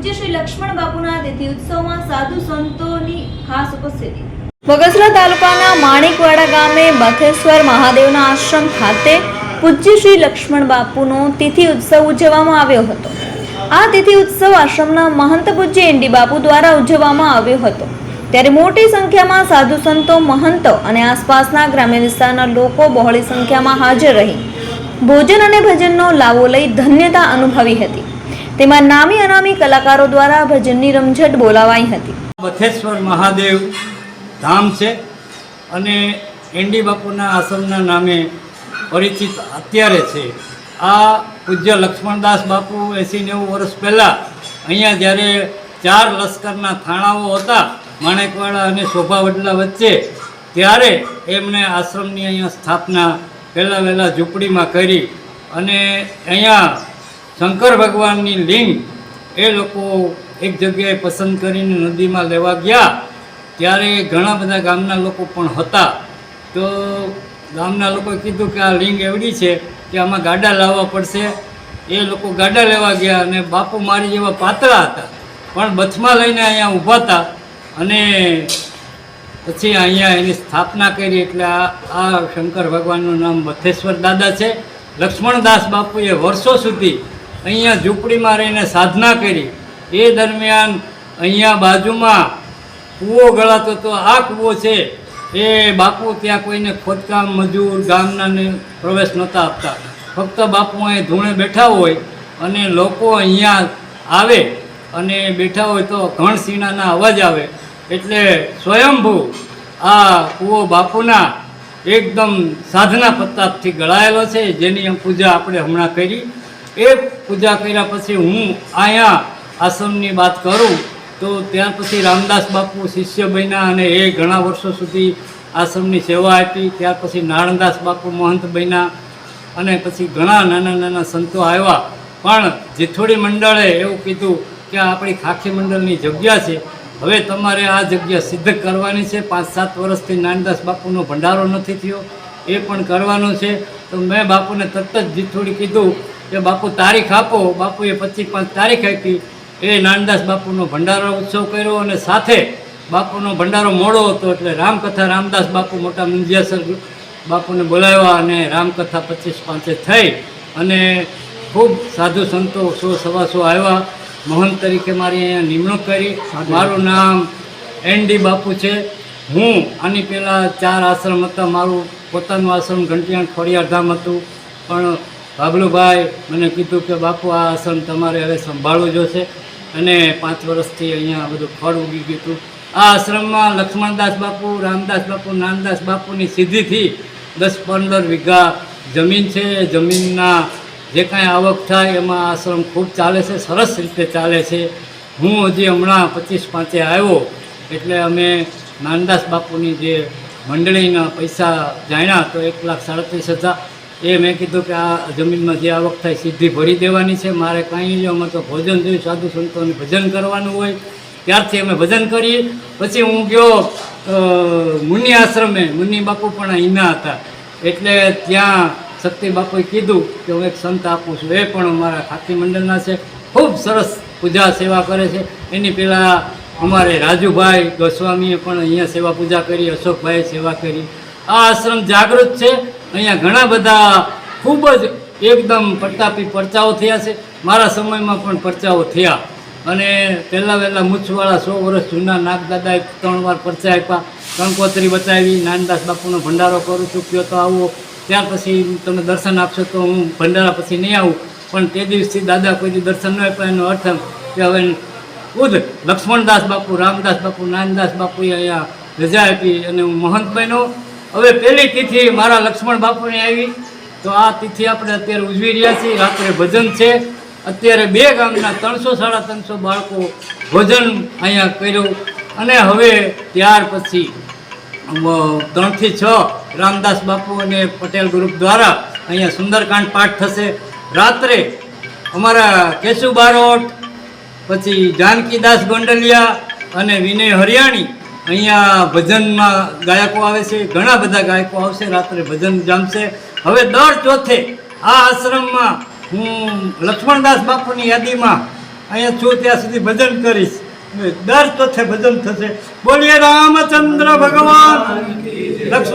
પૂજ્ય શ્રી લક્ષ્મણ બાપુના તિથિ ઉત્સવમાં સાધુ સંતોની ખાસ ઉપસ્થિતિ। બગસરા તાલુકાના માણેકવાડા ગામે બથેશ્વર મહાદેવના આશ્રમ ખાતે પૂજ્ય શ્રી લક્ષ્મણ બાપુનો તિથિ ઉત્સવ ઉજવવામાં આવ્યો હતો। આ તિથિ ઉત્સવ આશ્રમના મહંત પૂજ્ય એનડી બાપુ દ્વારા ઉજવવામાં આવ્યો હતો, ત્યારે મોટી સંખ્યામાં સાધુ સંતો, મહંતો અને આસપાસના ગ્રામ્ય વિસ્તારના લોકો બહોળી સંખ્યામાં હાજર રહી ભોજન અને ભજનનો લાવો લઈ ધન્યતા અનુભવી હતી। તેમાં નામી અનામી કલાકારો દ્વારા ભજનની રમઝટ બોલાવાઈ હતી। બથેશ્વર મહાદેવ ધામ છે અને એનડી બાપુના આશ્રમના નામે પરિચિત અત્યારે છે। આ પૂજ્ય લક્ષ્મણદાસ બાપુ 80-90 વર્ષ પહેલાં અહીંયા જ્યારે 4 લશ્કરના થાણાઓ હતા માણેકવાડા અને શોભાવડલા વચ્ચે, ત્યારે એમણે આશ્રમની અહીંયા સ્થાપના પહેલાં ઝૂંપડીમાં કરી અને અહીંયા શંકર ભગવાનની લિંગ એ લોકો એક જગ્યાએ પસંદ કરીને નદીમાં લેવા ગયા, ત્યારે ઘણા બધા ગામના લોકો પણ હતા। તો ગામના લોકોએ કીધું કે આ લિંગ એવડી છે કે આમાં ગાડા લાવવા પડશે। એ લોકો ગાડા લેવા ગયા અને બાપુ મારી જેવા પાતળા હતા પણ બથમાં લઈને અહીંયા ઊભા હતા અને પછી અહીંયા એની સ્થાપના કરી। એટલે આ શંકર ભગવાનનું નામ બથેશ્વર દાદા છે। લક્ષ્મણદાસ બાપુએ વર્ષો સુધી અહીંયા ઝૂંપડીમાં રહીને સાધના કરી। એ દરમિયાન અહીંયા બાજુમાં કૂવો ગળાતો હતો, આ કૂવો છે એ બાપુ ત્યાં કોઈને ખોદકામ મજૂર ગામનાને પ્રવેશ નહોતા આપતા। ફક્ત બાપુ અહીં ધૂણે બેઠા હોય અને લોકો અહીંયા આવે અને બેઠા હોય તો ઘણસીણાના અવાજ આવે, એટલે સ્વયંભૂ આ કૂવો બાપુના એકદમ સાધના પ્રતાપથી ગળાયેલો છે, જેની પૂજા આપણે હમણાં કરી। એ પૂજા કર્યા પછી હું અહીંયા આશ્રમની વાત કરું તો ત્યાર પછી રામદાસ બાપુ શિષ્ય બન્યા અને એ ઘણા વર્ષો સુધી આશ્રમની સેવા આપી। ત્યાર પછી નારણદાસ બાપુ મહંત બન્યા અને પછી ઘણા નાના નાના સંતો આવ્યા, પણ જીથોડી મંડળે એવું કીધું કે આપણી ખાખી મંડળની જગ્યા છે, હવે તમારે આ જગ્યા સિદ્ધ કરવાની છે। 5-7 વર્ષથી નાનદાસ બાપુનો ભંડારો નથી થયો, એ પણ કરવાનો છે। તો મેં બાપુને તરત જ જીથોડી કીધું કે બાપુ તારીખ આપો। બાપુએ 25-5 તારીખ આપી। એ નાનદાસ બાપુનો ભંડારો ઉત્સવ કર્યો અને સાથે બાપુનો ભંડારો મોડો હતો એટલે રામકથા રામદાસ બાપુ મોટા મુંજિયાસર બાપુને બોલાવ્યા અને રામકથા 25-5 થઈ અને ખૂબ સાધુ સંતો 100-125 આવ્યા। મહંત તરીકે મારી અહીંયા નિમણૂક કરી। મારું નામ એનડી બાપુ છે। હું આની પહેલાં 4 આશ્રમ હતા, મારું પોતાનું આશ્રમ ઘંટિયાણ ખોડિયારધામ હતું, પણ બાબલુભાઈ મને કીધું કે બાપુ આ આશ્રમ તમારે હવે સંભાળવું જોશે અને 5 વર્ષથી અહીંયા બધું ફળ ઉગી ગયું હતું। આ આશ્રમમાં લક્ષ્મણદાસ બાપુ, રામદાસ બાપુ, નાનદાસ બાપુની સીધીથી 10-15 વીઘા જમીન છે। જમીનના જે કાંઈ આવક થાય એમાં આશ્રમ ખૂબ ચાલે છે, સરસ રીતે ચાલે છે। હું હજી હમણાં 25-5 આવ્યો એટલે અમે નાનદાસ બાપુની જે મંડળીના પૈસા જાણ્યા તો 1,37,000 એ મેં કીધું કે આ જમીનમાં જે આવક થાય સીધી ભરી દેવાની છે, મારે કાંઈ નહીં, અમે તો ભોજન જોયું, સાધુ સંતોને ભજન કરવાનું હોય। ત્યારથી અમે ભજન કરીએ। પછી હું ગયો મુનિ આશ્રમે, મુનિ બાપુ પણ અહીંના હતા, એટલે ત્યાં શક્તિ બાપુએ કીધું કે હું એક સંત આપું છું, એ પણ અમારા ખાખી મંડળના છે, ખૂબ સરસ પૂજા સેવા કરે છે। એની પહેલાં અમારે રાજુભાઈ ગોસ્વામીએ પણ અહીંયા સેવા પૂજા કરી, અશોકભાઈએ સેવા કરી। આ આશ્રમ જાગૃત છે, અહીંયા ઘણા બધા ખૂબ જ એકદમ પ્રતાપી પરચાઓ થયા છે। મારા સમયમાં પણ પરચાઓ થયા અને પહેલાં મૂછવાળા 100 વર્ષ જૂના નાગદાદાએ 3 વાર પરચા આપ્યા, કંકોત્રી બતાવી, નાનદાસ બાપુનો ભંડારો કરું છું, કયો તો આવો, ત્યાર પછી તમે દર્શન આપશો તો હું ભંડારા પછી નહીં આવું, પણ તે દિવસથી દાદા કોઈ દર્શન ન આપ્યા। એનો અર્થ કે હવે ખુદ લક્ષ્મણદાસ બાપુ, રામદાસ બાપુ, નાનદાસ બાપુએ અહીંયા રજા આપી અને હું મહંત બન્યો। હવે પહેલી તિથિ મારા લક્ષ્મણ બાપુની આવી, તો આ તિથિ આપણે અત્યારે ઉજવી રહ્યા છીએ। રાત્રે ભજન છે, અત્યારે 2 ગામના 300-350 બાળકો ભોજન અહીંયા કર્યું અને હવે ત્યાર પછી 3 થી 6 રામદાસ બાપુ અને પટેલ ગ્રુપ દ્વારા અહીંયા સુંદરકાંડ પાઠ થશે। રાત્રે અમારા કેશુ બારોટ, પછી જાનકીદાસ ગોંડલિયા અને વિનય હરિયાણી અહીંયા ભજનમાં ગાયકો આવે છે, ઘણા બધા ગાયકો આવશે, રાત્રે ભજન જામશે। હવે દર ચોથે આ આશ્રમમાં હું લક્ષ્મણદાસ બાપુની યાદીમાં અહીંયા છું ત્યાં સુધી ભજન કરીશ. દર ચોથે ભજન થશે. બોલીએ રામચંદ્ર ભગવાન લક્ષ્મણ